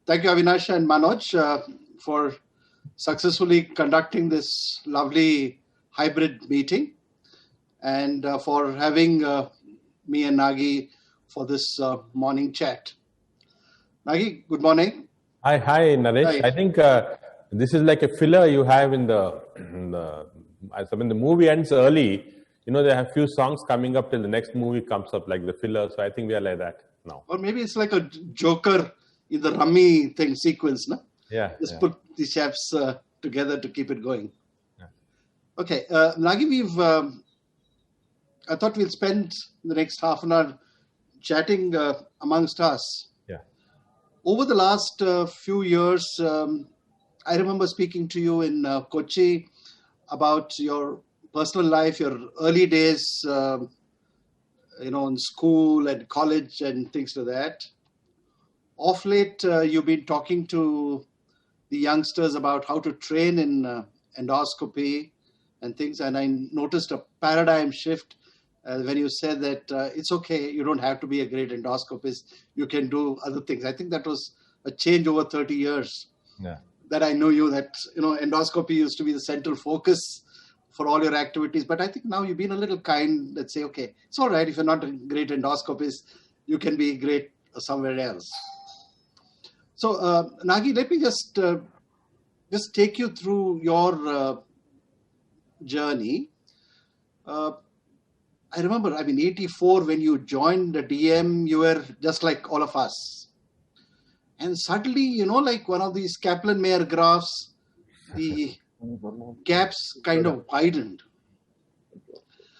Thank you, Avinash and Manoj, for successfully conducting this lovely hybrid meeting and for having me and Nagi for this morning chat. Nagi, good morning. Hi, Naresh. Hi. I think this is like a filler you have in the when the movie ends early, they have few songs coming up till the next movie comes up, like the filler. So I think we are like that now. Or maybe it's like a joker in the rummy thing sequence, no? Yeah. Just put the chefs together to keep it going. Yeah. Okay, Nagi, I thought we'll spend the next half an hour chatting amongst us. Yeah. Over the last few years, I remember speaking to you in Kochi about your personal life, your early days, in school and college and things like that. Of late, you've been talking to the youngsters about how to train in endoscopy and things, and I noticed a paradigm shift when you said that it's okay, you don't have to be a great endoscopist, you can do other things. I think that was a change over 30 years. Yeah. That I know you, that endoscopy used to be the central focus for all your activities, but I think now you've been a little kind that say, okay, it's all right if you're not a great endoscopist, you can be great somewhere else. So Nagi, let me just take you through your journey. I remember, 84, when you joined the DM, you were just like all of us. And suddenly, like one of these Kaplan-Meier graphs, the gaps kind of widened.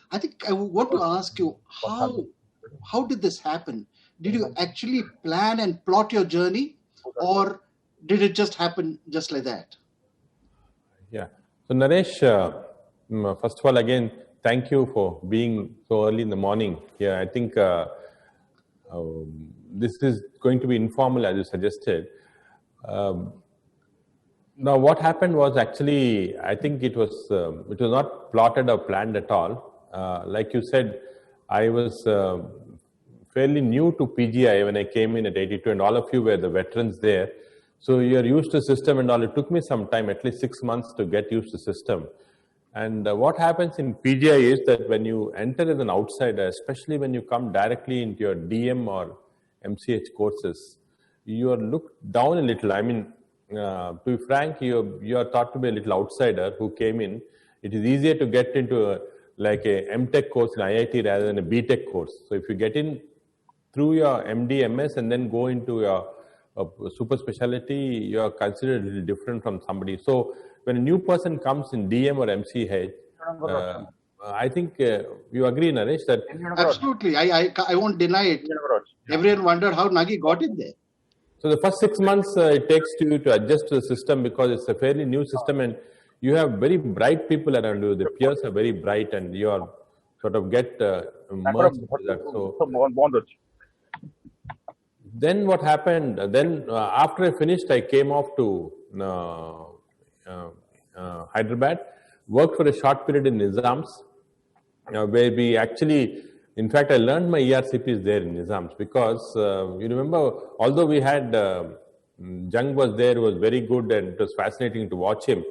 I think I want to ask you, how did this happen? Did you actually plan and plot your journey, or did it just happen just like that? Yeah. So Naresh, first of all, again, thank you for being so early in the morning here. I think this is going to be informal, as you suggested. Now, what happened was actually, I think it was not plotted or planned at all. Like you said, I was fairly new to PGI when I came in at 82, and all of you were the veterans there. So you're used to the system and all. It took me some time, at least 6 months, to get used to the system. And what happens in PGI is that when you enter as an outsider, especially when you come directly into your DM or MCH courses, you are looked down a little. To be frank, you are thought to be a little outsider who came in. It is easier to get into a MTech course in IIT rather than a BTech course. So if you get in through your MD, MS, and then go into your super specialty, you are considered a little different from somebody. So when a new person comes in DM or MCH, I think you agree, Naresh, that... Absolutely. I won't deny it. Everyone wondered how Nagi got in there. So the first 6 months it takes you to adjust to the system, because it's a fairly new system and you have very bright people around you. The peers are very bright and you are sort of get merged into that. So then what happened? Then after I finished, I came off to Hyderabad, worked for a short period in Nizams, where we actually, in fact, I learned my ERCPs there in Nizams, because you remember, although we had Jung was there, who was very good, and it was fascinating to watch him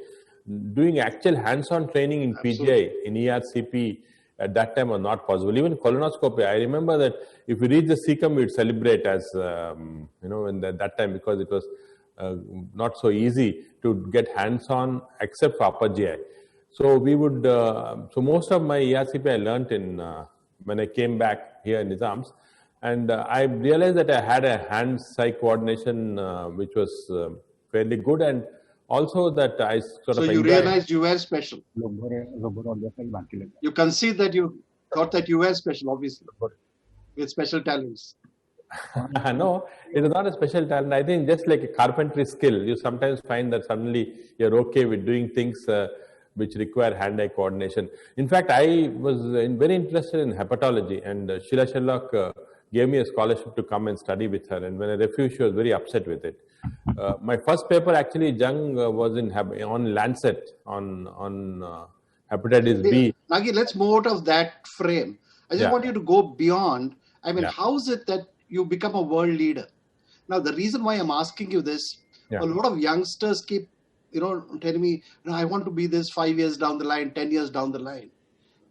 doing actual hands-on training in PGI, in ERCP. At that time was not possible. Even colonoscopy, I remember that if we reach the CECOM, we'd celebrate as, in that time, because it was not so easy to get hands-on except for upper GI. So we would, so most of my ERCP I learnt in, when I came back here in Nizams. And I realized that I had a hand-eye coordination which was fairly good, and also that I sort of... So you realized you were special. You concede that you thought that you were special, obviously, with special talents. No, it is not a special talent. I think just like a carpentry skill, you sometimes find that suddenly you're okay with doing things which require hand-eye coordination. In fact, I was very interested in hepatology, and Sheila Sherlock gave me a scholarship to come and study with her. And when I refused, she was very upset with it. My first paper, actually, Jung, was on Lancet on hepatitis B. Nagi, let's move out of that frame. I just want you to go beyond. How is it that you become a world leader? Now, the reason why I'm asking you this, Yeah. a lot of youngsters keep, telling me, I want to be this 5 years down the line, 10 years down the line.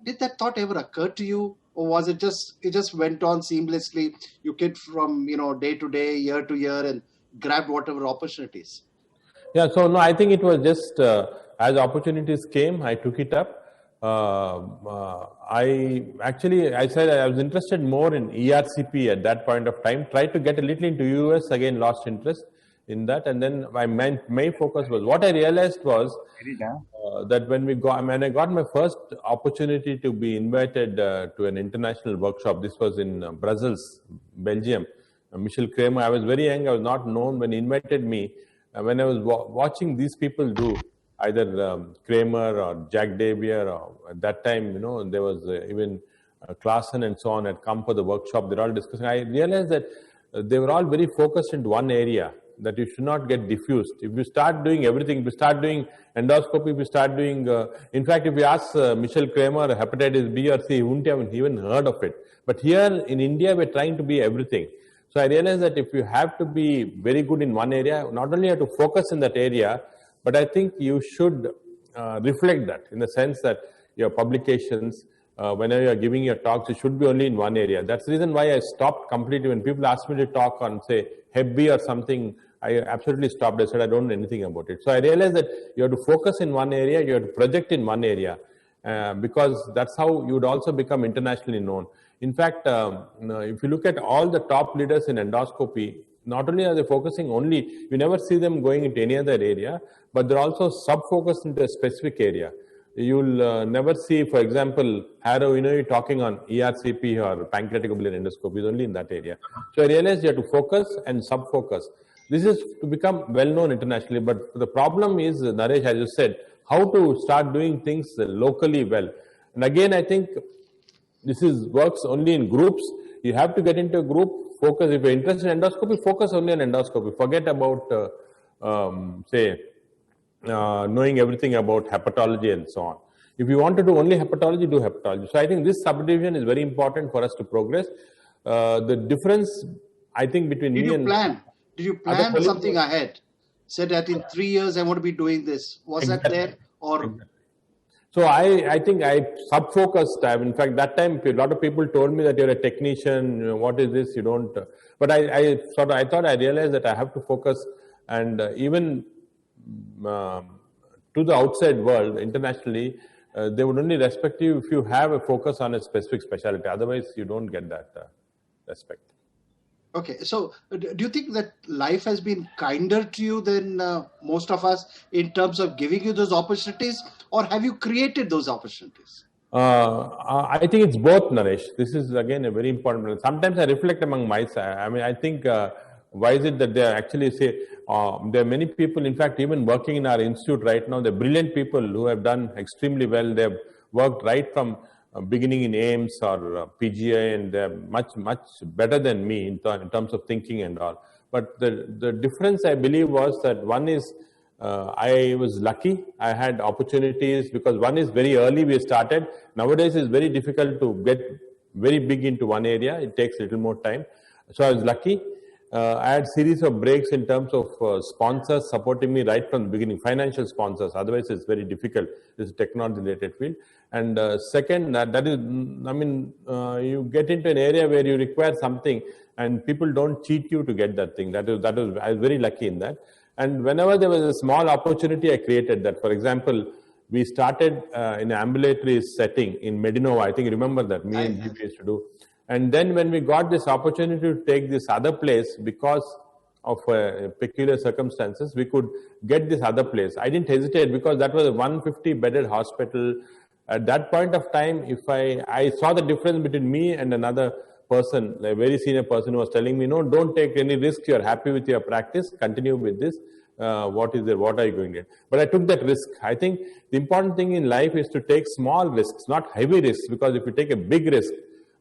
Did that thought ever occur to you? Or was it just went on seamlessly? You get from, day to day, year to year and grabbed whatever opportunities? Yeah, so no, I think it was just as opportunities came, I took it up. I said I was interested more in ERCP at that point of time. Tried to get a little into US again, lost interest in that, and then my main focus was what I realized was that when I got my first opportunity to be invited to an international workshop. This was in Brussels, Belgium. Michel Kramer. I was very young. I was not known. When he invited me, when I was watching these people do either Kramer or Jack Davier, or at that time, there was even Klassen and so on had come for the workshop. They're all discussing. I realized that they were all very focused into one area, that you should not get diffused. If you start doing everything, if you start doing endoscopy, if you start doing, in fact, if you ask Michel Kramer hepatitis B or C, he wouldn't have even heard of it. But here in India, we're trying to be everything. So I realized that if you have to be very good in one area, not only have to focus in that area, but I think you should reflect that in the sense that your publications, whenever you're giving your talks, it should be only in one area. That's the reason why I stopped completely. When people ask me to talk on, say, Hep B or something, I absolutely stopped. I said, I don't know anything about it. So I realized that you have to focus in one area, you have to project in one area, because that's how you would also become internationally known. In fact, if you look at all the top leaders in endoscopy, not only are they focusing only, you never see them going into any other area, but they're also sub-focused into a specific area. You'll never see, for example, Harrow, you're talking on ERCP or pancreatic biliary endoscopy, is only in that area. So I realized you have to focus and sub-focus. This is to become well-known internationally, but the problem is, Naresh, as you said, how to start doing things locally well. And again, I think this works only in groups. You have to get into a group, focus. If you're interested in endoscopy, focus only on endoscopy. Forget about, knowing everything about hepatology and so on. If you want to do only hepatology, do hepatology. So I think this subdivision is very important for us to progress. The difference, I think, between Did me you and... plan? Did you plan something ahead? Said that in 3 years I want to be doing this. Was that there? Or... So I think I sub-focused. In fact, that time a lot of people told me that you're a technician. What is this? You don't. But I thought I realized that I have to focus, and even to the outside world, internationally, they would only respect you if you have a focus on a specific specialty. Otherwise, you don't get that respect. Okay, so do you think that life has been kinder to you than most of us in terms of giving you those opportunities, or have you created those opportunities? I think it's both, Naresh. This is again a very important point. Sometimes I reflect among myself. I mean, I think why is it that they actually say there are many people, in fact, even working in our institute right now, they're brilliant people who have done extremely well. They've worked right from beginning in AIMS or PGI, and they're much better than me in terms of thinking and all. But the difference, I believe, was that one is I was lucky. I had opportunities because one is very early we started. Nowadays it's very difficult to get very big into one area. It takes a little more time. So I was lucky. I had series of breaks in terms of sponsors supporting me right from the beginning, financial sponsors. Otherwise, it's very difficult. It's a technology-related field. And second, that is, I mean, you get into an area where you require something, and people don't cheat you to get that thing. I was very lucky in that. And whenever there was a small opportunity, I created that. For example, we started in an ambulatory setting in Medinova. I think you remember that. Me and GP used to do. And then when we got this opportunity to take this other place because of peculiar circumstances, we could get this other place. I didn't hesitate because that was a 150-bedded hospital. At that point of time, if I saw the difference between me and another person, a very senior person who was telling me, no, don't take any risk. You're happy with your practice. Continue with this. What is there? What are you going to do? But I took that risk. I think the important thing in life is to take small risks, not heavy risks, because if you take a big risk,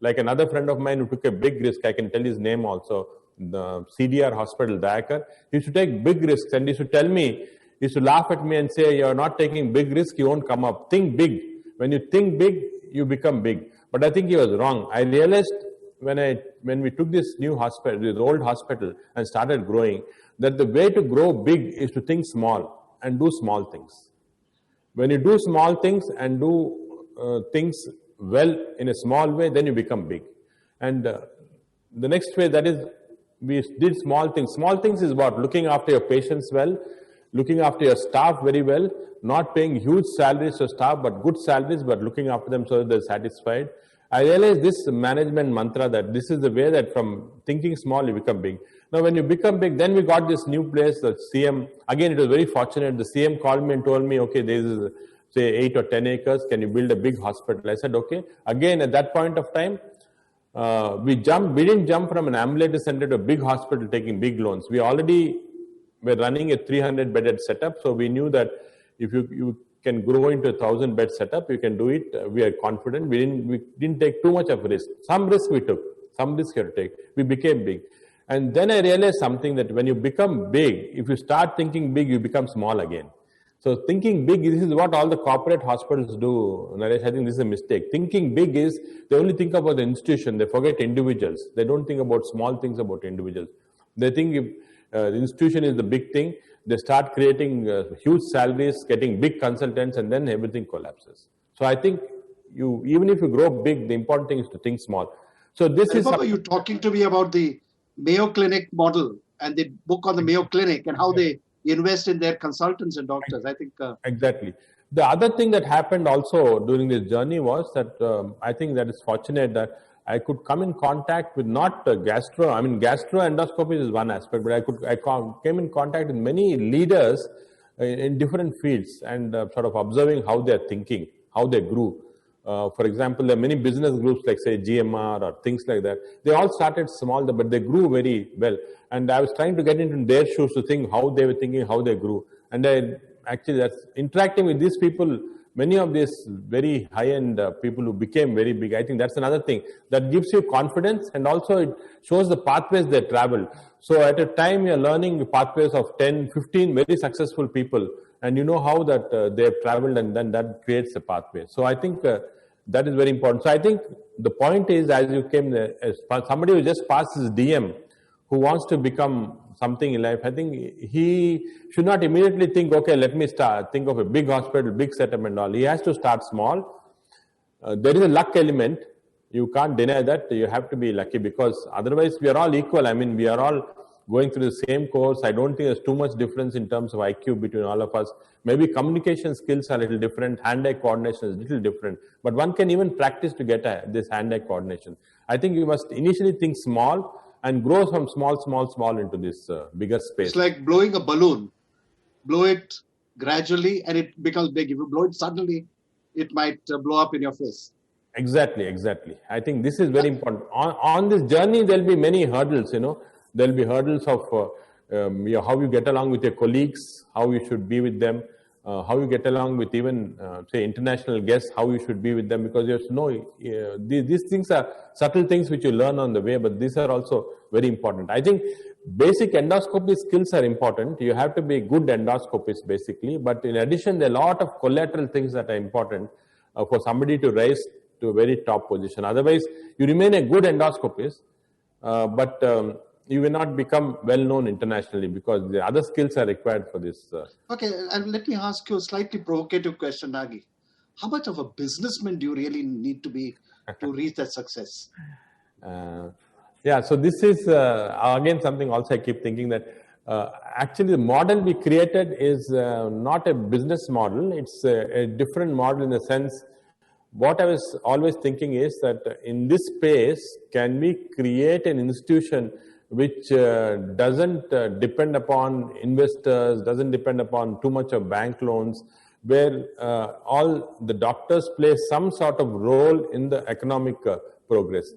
like another friend of mine who took a big risk, I can tell his name also, the CDR hospital, Dayakar, he used to take big risks, and he used to tell me, he used to laugh at me and say, you're not taking big risks, you won't come up. Think big. When you think big, you become big. But I think he was wrong. I realized when we took this new hospital, this old hospital, and started growing, that the way to grow big is to think small and do small things. When you do small things and do things well in a small way, then you become big. And the next way, that is, we did small things. Small things is about looking after your patients well, looking after your staff very well, not paying huge salaries to staff, but good salaries, but looking after them so that they're satisfied. I realized this management mantra, that this is the way that from thinking small, you become big. Now, when you become big, then we got this new place, the CM. Again, it was very fortunate. The CM called me and told me, okay, there is, say, 8 or 10 acres. Can you build a big hospital? I said, okay. Again, at that point of time, we didn't jump from an ambulatory center to a big hospital taking big loans. We already were running a 300-bedded setup. So we knew that if you can grow into a 1,000-bed setup, you can do it. We are confident. We didn't take too much of a risk. Some risk we took. Some risk you had to take. We became big. And then I realized something, that when you become big, if you start thinking big, you become small again. So thinking big, this is what all the corporate hospitals do, Naresh. I think this is a mistake. Thinking big is, they only think about the institution. They forget individuals. They don't think about small things about individuals. They think if the institution is the big thing, they start creating huge salaries, getting big consultants, and then everything collapses. So I think even if you grow big, the important thing is to think small. So this I remember you talking to me about the Mayo Clinic model and the book on the Mayo Clinic and how they invest in their consultants and doctors. I think exactly. The other thing that happened also during this journey was that I think that is fortunate that I could come in contact with not gastro. I mean, gastroendoscopy is one aspect, but I came in contact with many leaders in different fields and sort of observing how they're thinking, how they grew. For example, there are many business groups like, say, GMR or things like that. They all started small, but they grew very well. And I was trying to get into their shoes to think how they were thinking, how they grew. And that's interacting with these people, many of these very high-end people who became very big. I think that's another thing that gives you confidence, and also it shows the pathways they traveled. So at a time, you're learning the pathways of 10, 15 very successful people, and you know how that they have traveled, and then that creates a pathway. So I think that is very important. So I think the point is, as you came there, as somebody who just passed his DM, who wants to become something in life, I think he should not immediately think, okay, let me think of a big hospital, big setup and all. He has to start small. There is a luck element. You can't deny that. You have to be lucky, because otherwise we are all equal. I mean, we are all going through the same course. I don't think there's too much difference in terms of IQ between all of us. Maybe communication skills are a little different. Hand-eye coordination is a little different. But one can even practice to get this hand-eye coordination. I think you must initially think small and grow from small into this bigger space. It's like blowing a balloon. Blow it gradually and it becomes big. If you blow it suddenly, it might blow up in your face. Exactly. I think this is very important. On this journey, there'll be many hurdles, There'll be hurdles of how you get along with your colleagues, how you should be with them, how you get along with even, say, international guests, how you should be with them, because these things are subtle things which you learn on the way, but these are also very important. I think basic endoscopy skills are important. You have to be good endoscopist, basically, but in addition, there are a lot of collateral things that are important for somebody to rise to a very top position. Otherwise, you remain a good endoscopist, but you will not become well known internationally, because the other skills are required for this. Okay, and let me ask you a slightly provocative question, Nagi. How much of a businessman do you really need to be to reach that success? So this is again something also I keep thinking, that actually the model we created is not a business model. It's a different model in the sense. What I was always thinking is that in this space, can we create an institution which doesn't depend upon investors, doesn't depend upon too much of bank loans, where all the doctors play some sort of role in the economic progress.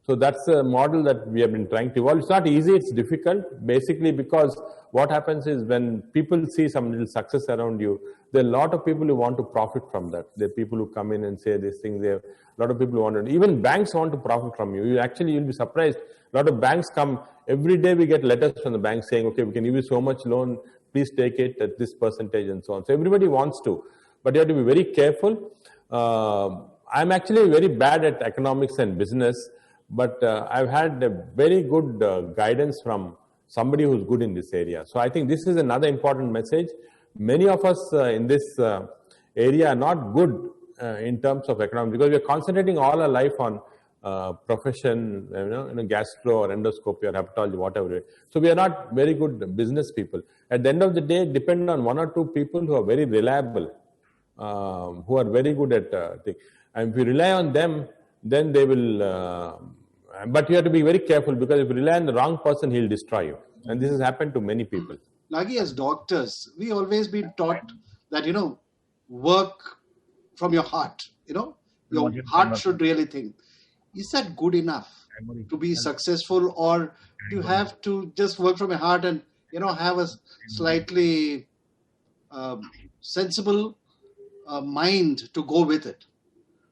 So that's a model that we have been trying to evolve. It's not easy, it's difficult, basically because what happens is when people see some little success around you, there are a lot of people who want to profit from that. There are people who come in and say these things. There are a lot of people who want to, even banks want to profit from you. You'll be surprised. A lot of banks come, every day we get letters from the bank saying, okay, we can give you so much loan, please take it at this percentage and so on. So everybody wants to, but you have to be very careful. I'm actually very bad at economics and business, but I've had a very good guidance from somebody who's good in this area. So I think this is another important message. Many of us in this area are not good in terms of economics, because we're concentrating all our life on profession, gastro or endoscopy or hepatology, whatever. So we are not very good business people. At the end of the day, depend on one or two people who are very reliable, who are very good at things. And if you rely on them, then they will. But you have to be very careful, because if you rely on the wrong person, he'll destroy you. And this has happened to many people. Nagi, as doctors, we always been taught that, work from your heart. Your heart should really think. Is that good enough to be successful, or do you have to just work from your heart and, have a slightly sensible mind to go with it?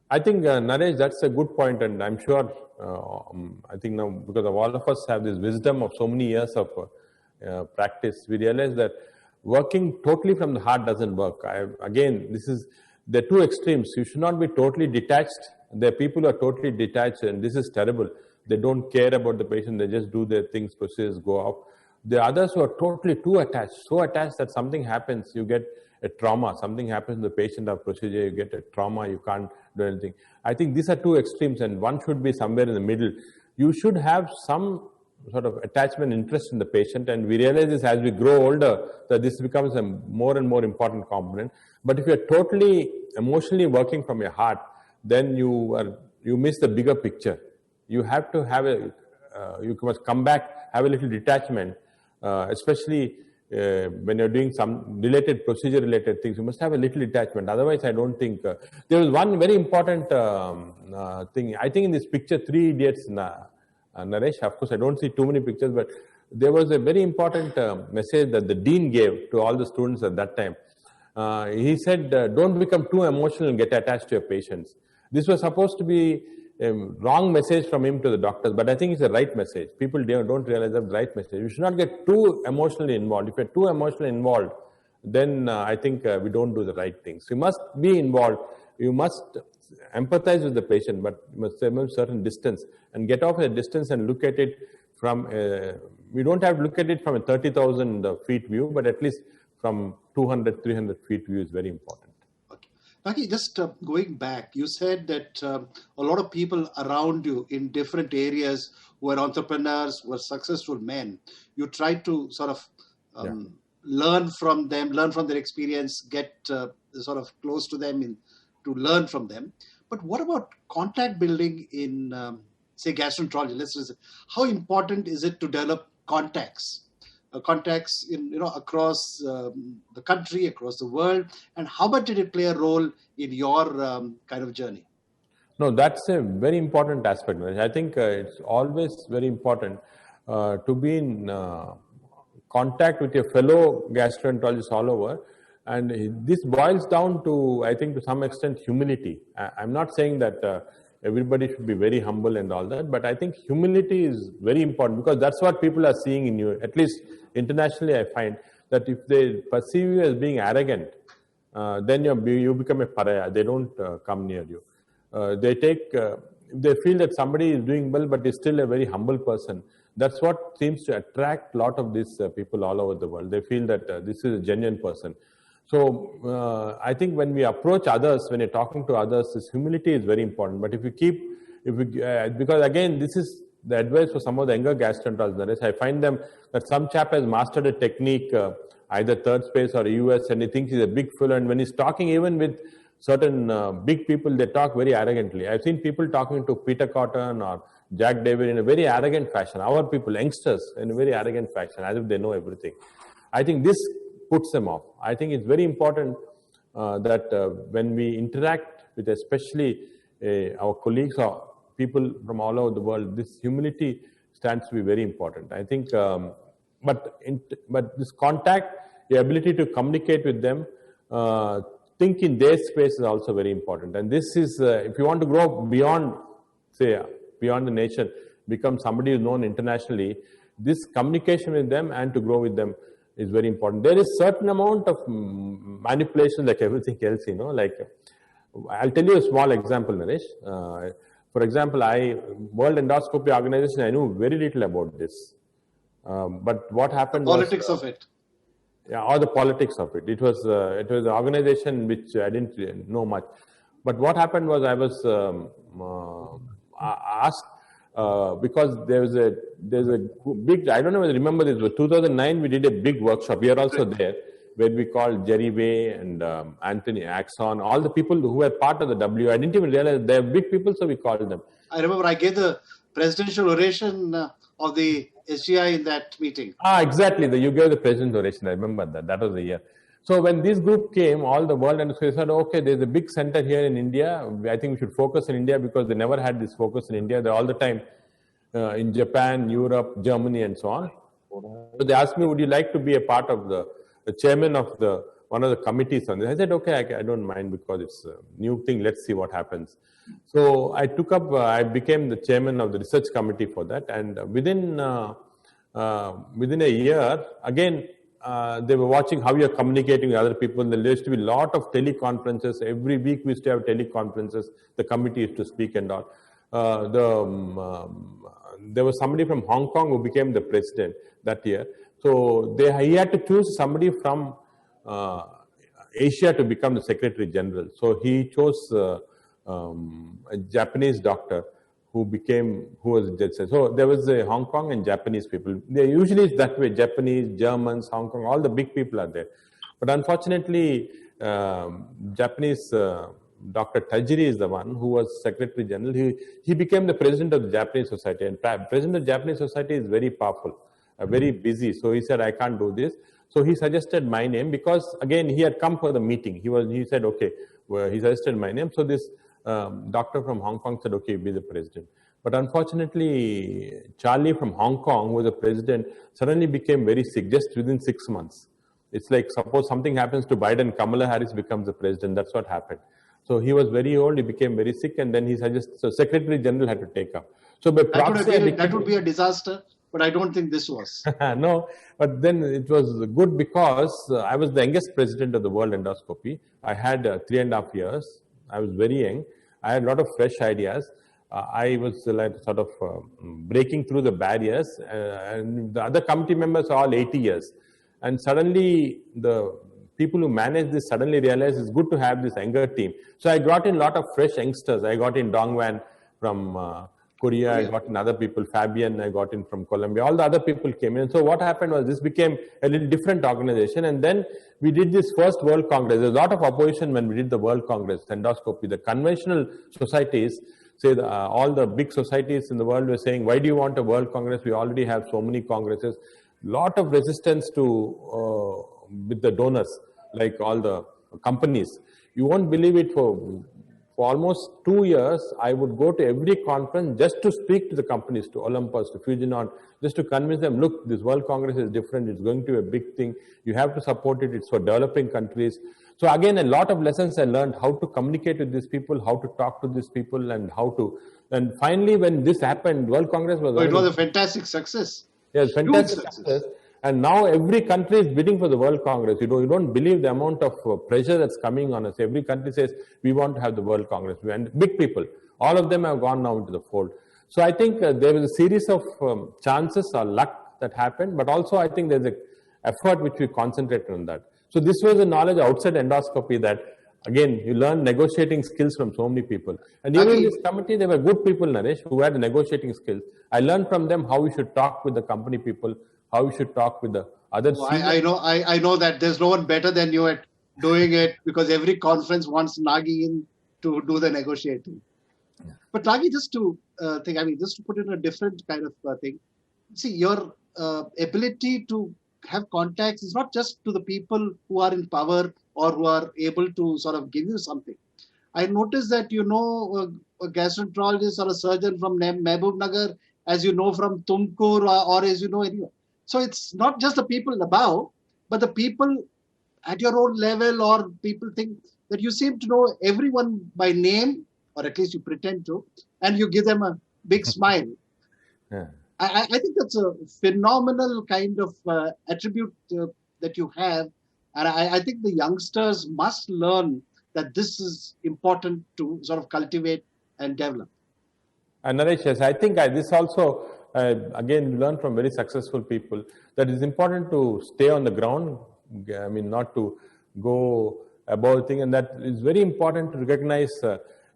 I think, Naresh, that's a good point, and I'm sure, I think now, because of all of us have this wisdom of so many years of practice, we realize that working totally from the heart doesn't work. There are two extremes. You should not be totally detached. There are people who are totally detached, and this is terrible. They don't care about the patient. They just do their things, procedures, go off. There are others who are totally too attached, so attached that something happens, you get a trauma. Something happens to the patient or procedure, you get a trauma, you can't do anything. I think these are two extremes, and one should be somewhere in the middle. You should have some sort of attachment, interest in the patient, and we realize this as we grow older, that this becomes a more and more important component. But if you're totally emotionally working from your heart, then you miss the bigger picture. You have to have you must come back, have a little detachment, especially when you're doing some procedure related things. You must have a little detachment. Otherwise, I don't think there was one very important thing. I think in this picture, Three Idiots, Naresh, of course, I don't see too many pictures, but there was a very important message that the dean gave to all the students at that time. He said, don't become too emotional and get attached to your patients. This was supposed to be a wrong message from him to the doctors, but I think it's the right message. People don't realize that's the right message. You should not get too emotionally involved. If you're too emotionally involved, then I think we don't do the right things. You must be involved. You must empathize with the patient, but you must have a certain distance and get off a distance and look at it from we don't have to look at it from a 30,000 feet view, but at least from 200, 300 feet view is very important. Okay. Nagi, just going back, you said that a lot of people around you in different areas who are entrepreneurs, who are successful men, you try to sort of learn from them, learn from their experience, get sort of close to them to learn from them. But what about contact building in, say, gastroenterology? Let's listen. How important is it to develop contacts in across the country, across the world, and how much did it play a role in your kind of journey? No, that's a very important aspect. I think it's always very important to be in contact with your fellow gastroenterologists all over. And this boils down to, I think, to some extent, humility. I'm not saying that everybody should be very humble and all that, but I think humility is very important, because that's what people are seeing in you. At least internationally, I find that if they perceive you as being arrogant, then you become a pariah. They don't come near you. They feel that somebody is doing well, but is still a very humble person. That's what seems to attract a lot of these people all over the world. They feel that this is a genuine person. So I think when we approach others, when you're talking to others, this humility is very important. But because again, this is the advice for some of the younger gastroenterologists. I find that some chap has mastered a technique, either third space or US, and he thinks he's a big fellow. And when he's talking even with certain big people, they talk very arrogantly. I've seen people talking to Peter Cotton or Jack David in a very arrogant fashion. Our people, youngsters, in a very arrogant fashion, as if they know everything. I think this puts them off. I think it's very important that when we interact with especially our colleagues or people from all over the world, this humility stands to be very important. I think, but this contact, the ability to communicate with them, think in their space is also very important. And this is, if you want to grow beyond, say, beyond the nation, become somebody who's known internationally, this communication with them and to grow with them is very important. There is certain amount of manipulation like everything else, like I'll tell you a small example, Naresh. For For example, World Endoscopy Organization, I knew very little about this. But what happened Politics was, of it. yeah, or the politics of it. It was an organization which I didn't really know much. But what happened was I was asked because there's a big, I don't know whether you remember this, but 2009 we did a big workshop. We are also there, where we called Jerry Way and Anthony Axon, all the people who were part of the W. I didn't even realize they're big people, so we called them. I remember I gave the presidential oration of the SGI in that meeting. Exactly. You gave the president's oration. I remember that. That was the year. So when this group came, all the world and they said, okay, there's a big center here in India. I think we should focus in India because they never had this focus in India. They're all the time in Japan, Europe, Germany, and so on. So they asked me, would you like to be a part of the chairman of one of the committees on this? I said, okay, I don't mind because it's a new thing. Let's see what happens. So I took up, I became the chairman of the research committee for that. And within a year, again, they were watching how you're communicating with other people. There used to be a lot of teleconferences. Every week we used to have teleconferences. The committee used to speak and all. There was somebody from Hong Kong who became the president that year. So he had to choose somebody from Asia to become the Secretary General. So he chose a Japanese doctor who was judge. So there was a Hong Kong and Japanese people. They usually it's that way, Japanese, Germans, Hong Kong, all the big people are there. But unfortunately, Japanese Dr. Tajiri is the one who was Secretary General. He became the president of the Japanese Society. And president of the Japanese Society is very powerful, very busy. So he said, I can't do this. So he suggested my name because, again, he had come for the meeting. He said, okay, he suggested my name. So this doctor from Hong Kong said, okay, be the president. But unfortunately, Charlie from Hong Kong, who was the president, suddenly became very sick just within 6 months. It's like, suppose something happens to Biden, Kamala Harris becomes the president. That's what happened. So he was very old, he became very sick, and then he suggested, so Secretary General had to take up. So by proxy, that would be a disaster, but I don't think this was. No, but then it was good because I was the youngest president of the World Endoscopy. I had 3.5 years. I was very young. I had a lot of fresh ideas. I was like sort of breaking through the barriers, and the other committee members are all 80 years. And suddenly the people who manage this suddenly realized it's good to have this younger team. So I got in a lot of fresh youngsters. I got in Dongwan from Korea. I got in other people, Fabian, I got in from Colombia. All the other people came in. So what happened was this became a little different organization. And then we did this first World Congress. There's a lot of opposition when we did the World Congress, endoscopy. The conventional societies, say all the big societies in the world were saying, why do you want a World Congress? We already have so many congresses. Lot of resistance with the donors, like all the companies. You won't believe it, for almost 2 years, I would go to every conference just to speak to the companies, to Olympus, to Fujinon, just to convince them, look, this World Congress is different. It's going to be a big thing. You have to support it. It's for developing countries. So again, a lot of lessons I learned, how to communicate with these people, how to talk to these people, and and finally, when this happened, World Congress was... it was a fantastic success. Yes, fantastic success. And now every country is bidding for the World Congress. You don't believe the amount of pressure that's coming on us. Every country says, we want to have the World Congress. And big people, all of them have gone now into the fold. So I think there was a series of chances or luck that happened, but also I think there's an effort which we concentrated on that. So this was a knowledge outside endoscopy that, again, you learn negotiating skills from so many people. And even in this committee, there were good people, Naresh, who had negotiating skills. I learned from them how we should talk with the company people, how we should talk with the other. I know that there's no one better than you at doing it, because every conference wants Nagi in to do the negotiating. Yeah. But Nagi, just to just to put in a different kind of thing. See, your ability to have contacts is not just to the people who are in power or who are able to sort of give you something. I noticed that you know a gastroenterologist or a surgeon from Mehboob Nagar, as you know from Tumkur, or as you know anywhere. So it's not just the people above, but the people at your own level, or people think that you seem to know everyone by name, or at least you pretend to, and you give them a big smile. Yeah. I think that's a phenomenal kind of attribute that you have. And I think the youngsters must learn that this is important to sort of cultivate and develop. Naresh, yes, I think this also, again, learn from very successful people that it's important to stay on the ground. I mean, not to go above thing, and that is very important to recognize,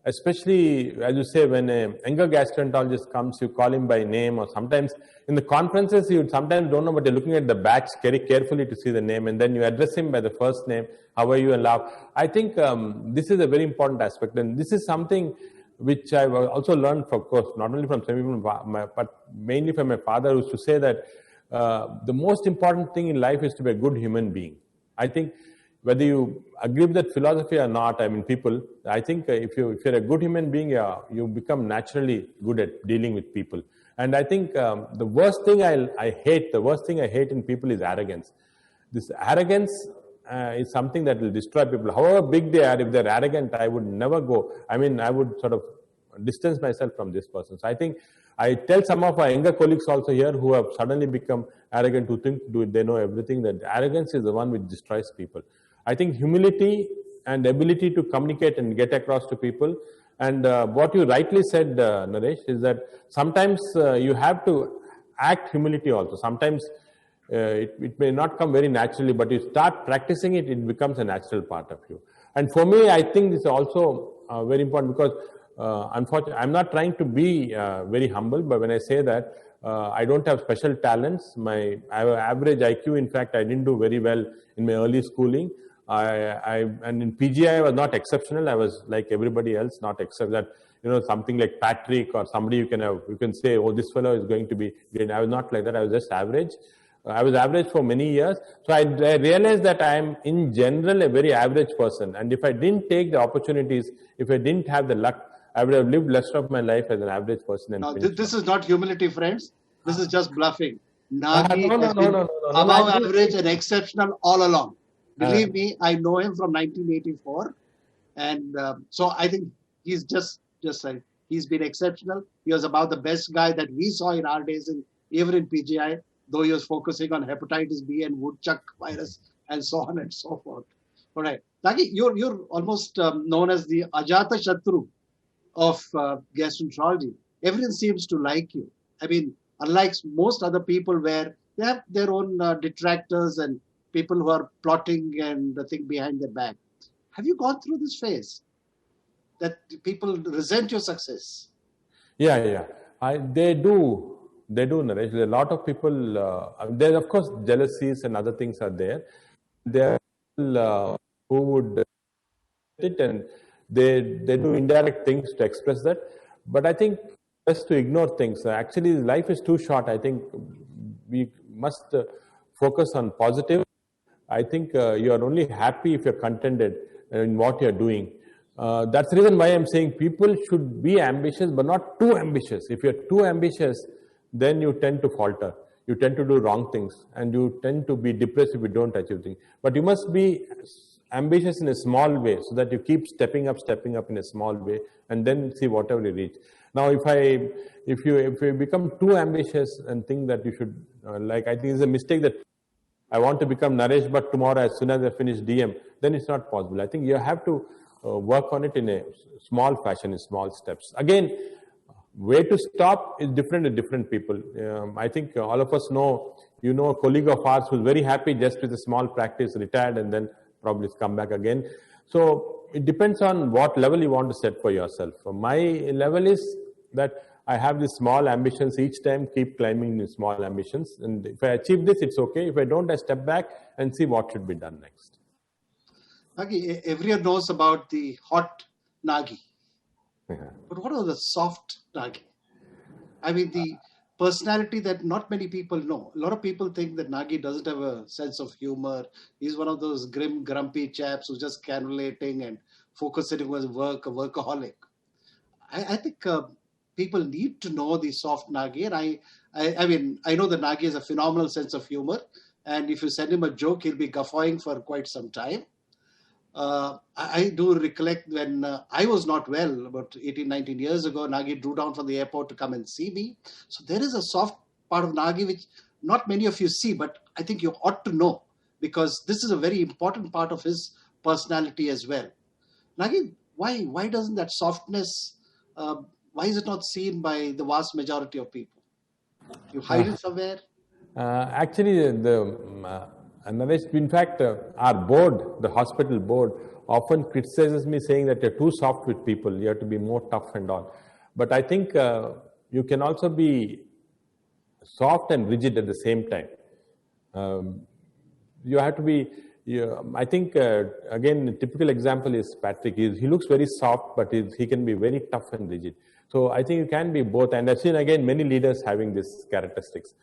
especially as you say, when a younger gastroenterologist comes, you call him by name, or sometimes in the conferences, you sometimes don't know, but you're looking at the batch very carefully to see the name, and then you address him by the first name, how are you, and laugh. I think this is a very important aspect, and this is something which I've also learned, of course, not only from some people, but mainly from my father, who used to say that the most important thing in life is to be a good human being. I think whether you agree with that philosophy or not, I mean, people, I think if you're a good human being, you become naturally good at dealing with people. And I think the worst thing I hate in people is arrogance. This arrogance is something that will destroy people. However big they are, if they're arrogant, I would never go. I mean, I would sort of distance myself from this person. So I think I tell some of our younger colleagues also here who have suddenly become arrogant, who think they know everything, that arrogance is the one which destroys people. I think humility and ability to communicate and get across to people. And what you rightly said, Naresh, is that sometimes you have to act humility also. Sometimes it may not come very naturally, but you start practicing it, it becomes a natural part of you. And for me, I think this is also very important, because unfortunately, I'm not trying to be very humble, but when I say that, I don't have special talents. I have an average IQ. In fact, I didn't do very well in my early schooling. And in PGI, I was not exceptional. I was like everybody else, not except that, something like Patrick or somebody you can say, oh, this fellow is going to be great. I was not like that. I was just average. I was average for many years. So I realized that I am in general a very average person. And if I didn't take the opportunities, if I didn't have the luck, I would have lived the rest of my life as an average person. And this is not humility, friends. This is just bluffing. Nagi has been above average and exceptional all along. Believe me, I know him from 1984. And so I think he's just like, he's been exceptional. He was about the best guy that we saw in our days, even in PGI, though he was focusing on hepatitis B and woodchuck virus and so on and so forth. All right. Nagi, you're almost known as the Ajata Shatru of gastroenterology. Everyone seems to like you. I mean, unlike most other people where they have their own detractors and people who are plotting and the thing behind their back. Have you gone through this phase that people resent your success? Yeah. They do, Naresh. There are a lot of people, there of course jealousies and other things are there. There are people who would it, and they do indirect things to express that. But I think best to ignore things. Actually, life is too short. I think we must focus on positive. I think you are only happy if you're contented in what you're doing. That's the reason why I'm saying people should be ambitious, but not too ambitious. If you're too ambitious, then you tend to falter. You tend to do wrong things, and you tend to be depressed if you don't achieve things. But you must be ambitious in a small way, so that you keep stepping up in a small way, and then see whatever you reach. Now, if you become too ambitious and think that you should, I think it's a mistake that I want to become Naresh, but tomorrow as soon as I finish DM, then it's not possible. I think you have to work on it in a small fashion, in small steps. Again, where to stop is different with different people. I think all of us know, a colleague of ours who's very happy just with a small practice, retired, and then probably come back again. So it depends on what level you want to set for yourself. My level is that I have these small ambitions each time, keep climbing these small ambitions. And if I achieve this, it's okay. If I don't, I step back and see what should be done next. Nagi, everyone knows about the hot Nagi. But what are the soft Nagi? I mean, the personality that not many people know. A lot of people think that Nagi doesn't have a sense of humor. He's one of those grim, grumpy chaps who's just cannulating and focusing on his work, a workaholic. I think people need to know the soft Nagi. And I mean, I know that Nagi has a phenomenal sense of humor. And if you send him a joke, he'll be guffawing for quite some time. I do recollect when I was not well, about 18, 19 years ago, Nagi drew down from the airport to come and see me. So there is a soft part of Nagi which not many of you see, but I think you ought to know, because this is a very important part of his personality as well. Nagi, why doesn't that softness why is it not seen by the vast majority of people? You hide it somewhere? Actually, Naresh, in fact, our board, the hospital board, often criticizes me saying that you're too soft with people. You have to be more tough and all. But I think you can also be soft and rigid at the same time. You have to be. I think again, a typical example is Patrick. He looks very soft, but he can be very tough and rigid. So I think you can be both. And I've seen again many leaders having these characteristics.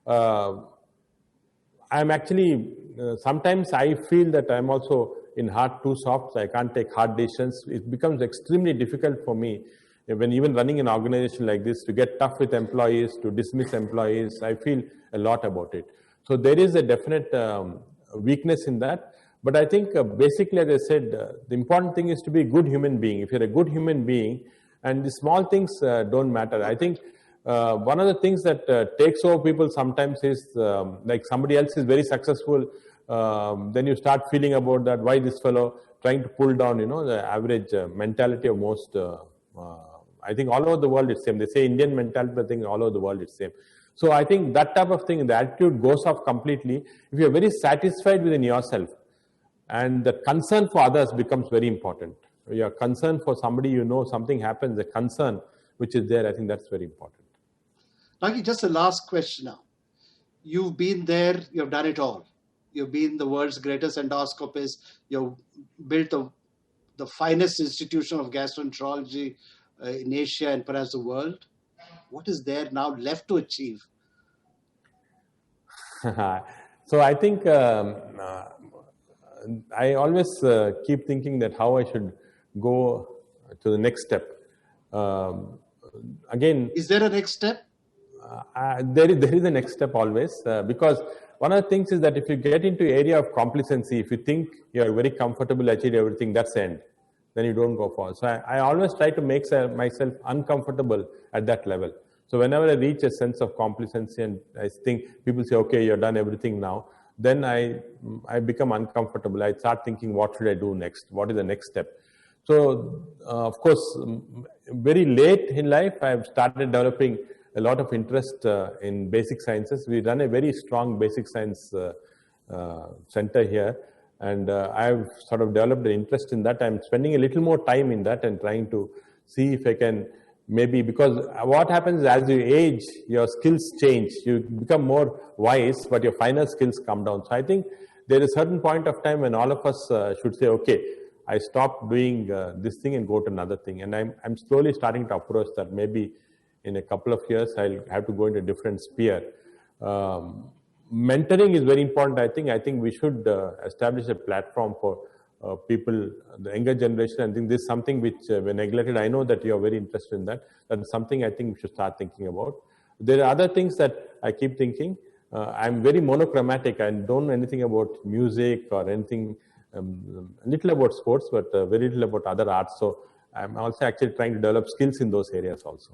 I'm actually sometimes I feel that I'm also in heart too soft. So I can't take hard decisions. It becomes extremely difficult for me when even running an organization like this to get tough with employees, to dismiss employees. I feel a lot about it. So there is a definite weakness in that. But I think basically, as I said, the important thing is to be a good human being. If you're a good human being, and the small things don't matter. I think one of the things that takes over people sometimes is like somebody else is very successful. Then you start feeling about that, why this fellow trying to pull down, the average mentality of most. I think all over the world it's same. They say Indian mentality, but I think all over the world it's same. So I think that type of thing, the attitude goes off completely. If you're very satisfied within yourself, and the concern for others becomes very important. Your concern for somebody, something happens, the concern which is there, I think that's very important. Nagi, just a last question now. You've been there, you've done it all. You've been the world's greatest endoscopist. You've built the finest institution of gastroenterology in Asia and perhaps the world. What is there now left to achieve? So I think I always keep thinking that how I should go to the next step. Again, is there a next step? There is a next step always, because one of the things is that if you get into area of complacency, if you think you're very comfortable, achieve everything, that's the end. Then you don't go forward. So I always try to make myself uncomfortable at that level. So whenever I reach a sense of complacency and I think people say, okay, you've done everything now, then I become uncomfortable. I start thinking, what should I do next? What is the next step? So, of course, very late in life, I've started developing a lot of interest in basic sciences. We run a very strong basic science center here, and I've sort of developed an interest in that. I'm spending a little more time in that and trying to see if I can maybe, because what happens is as you age, your skills change. You become more wise, but your final skills come down. So I think there is a certain point of time when all of us should say, okay, I stop doing this thing and go to another thing. And I'm slowly starting to approach that. Maybe in a couple of years, I'll have to go into a different sphere. Mentoring is very important. I think we should establish a platform for people, the younger generation. I think this is something which we neglected. I know that you are very interested in that. That's something I think we should start thinking about. There are other things that I keep thinking. I'm very monochromatic. I don't know anything about music or anything, little about sports, but very little about other arts. So I'm also actually trying to develop skills in those areas also.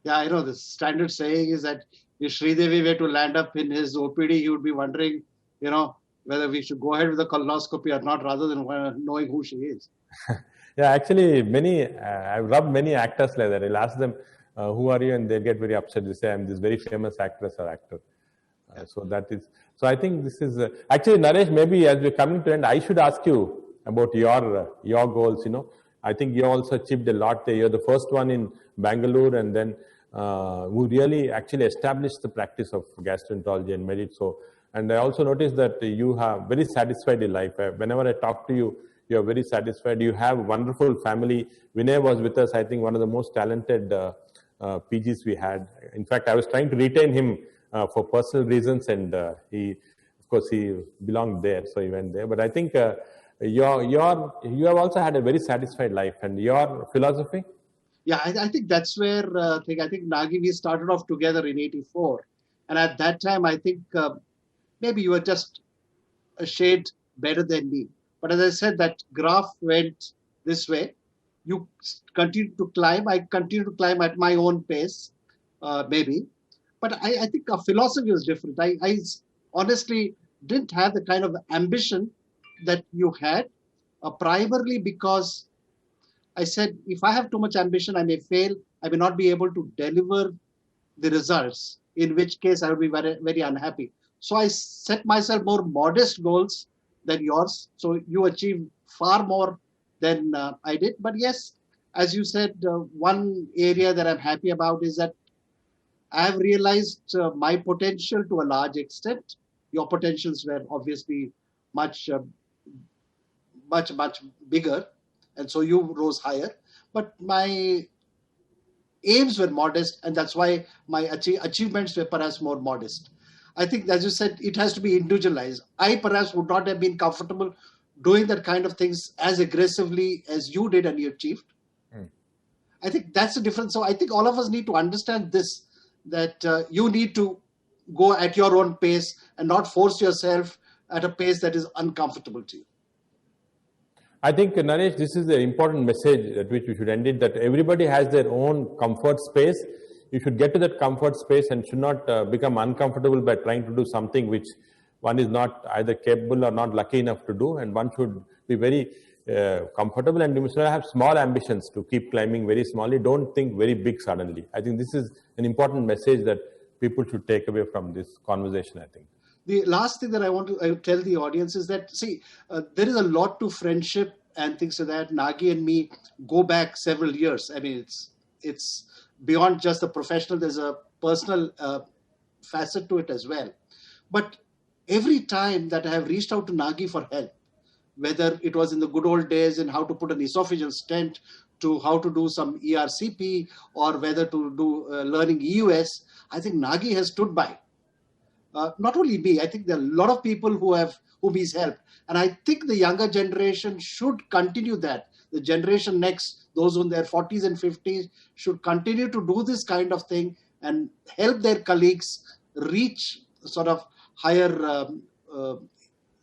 Yeah, I know the standard saying is that if Sridevi were to land up in his OPD, he would be wondering, whether we should go ahead with the colonoscopy or not, rather than knowing who she is. Yeah, actually, I've rubbed many actors like that. I'll ask them, who are you? And they get very upset. They say, I'm this very famous actress or actor. So I think this is, actually, Naresh, maybe as we're coming to end, I should ask you about your goals, I think you also achieved a lot there. You're the first one in Bangalore, and then who really actually established the practice of gastroenterology and made it so. And I also noticed that you have very satisfied in life. Whenever I talk to you, you're very satisfied. You have a wonderful family. Vinay was with us, I think, one of the most talented PGs we had. In fact, I was trying to retain him for personal reasons, and he belonged there, so he went there. But I think you have also had a very satisfied life. And your philosophy? Yeah, I think that's where I think Nagi, we started off together in '84, and at that time I think maybe you were just a shade better than me. But as I said, that graph went this way. You continued to climb. I continued to climb at my own pace, maybe. But I think our philosophy was different. I honestly didn't have the kind of ambition that you had, primarily because I said, if I have too much ambition, I may fail. I may not be able to deliver the results, in which case I would be very, very unhappy. So I set myself more modest goals than yours. So you achieved far more than I did. But yes, as you said, one area that I'm happy about is that I have realized my potential to a large extent. Your potentials were obviously much, much bigger, and so you rose higher. But my aims were modest, and that's why my achievements were perhaps more modest. I think, as you said, it has to be individualized. I perhaps would not have been comfortable doing that kind of things as aggressively as you did and you achieved. I think that's the difference. So I think all of us need to understand this, that you need to go at your own pace and not force yourself at a pace that is uncomfortable to you. I think, Naresh, this is the important message at which we should end it, that everybody has their own comfort space. You should get to that comfort space and should not become uncomfortable by trying to do something which one is not either capable or not lucky enough to do, and one should be very comfortable, and you should have small ambitions to keep climbing very smallly. Don't think very big suddenly. I think this is an important message that people should take away from this conversation, I think. The last thing that I want to tell the audience is that, see, there is a lot to friendship and things like that. Nagi and me go back several years. I mean, it's beyond just the professional. There's a personal facet to it as well. But every time that I have reached out to Nagi for help, whether it was in the good old days in how to put an esophageal stent, to how to do some ERCP, or whether to do learning EUS, I think Nagi has stood by. Not only me, I think there are a lot of people whom he's helped. And I think the younger generation should continue that. The generation next, those in their 40s and 50s, should continue to do this kind of thing and help their colleagues reach sort of higher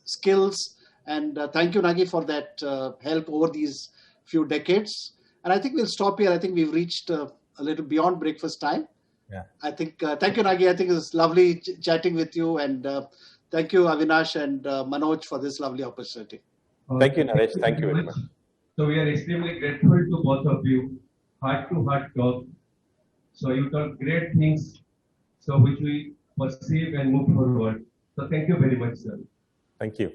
skills. And thank you, Nagi, for that help over these few decades. And I think we'll stop here. I think we've reached a little beyond breakfast time. Yeah. I think, thank you, Nagi. I think it was lovely chatting with you. And thank you, Avinash and Manoj, for this lovely opportunity. Thank you, Naresh. Thank you very much. So we are extremely grateful to both of you. Heart-to-heart talk. So you talk great things, so which we perceive and move forward. So thank you very much, sir. Thank you.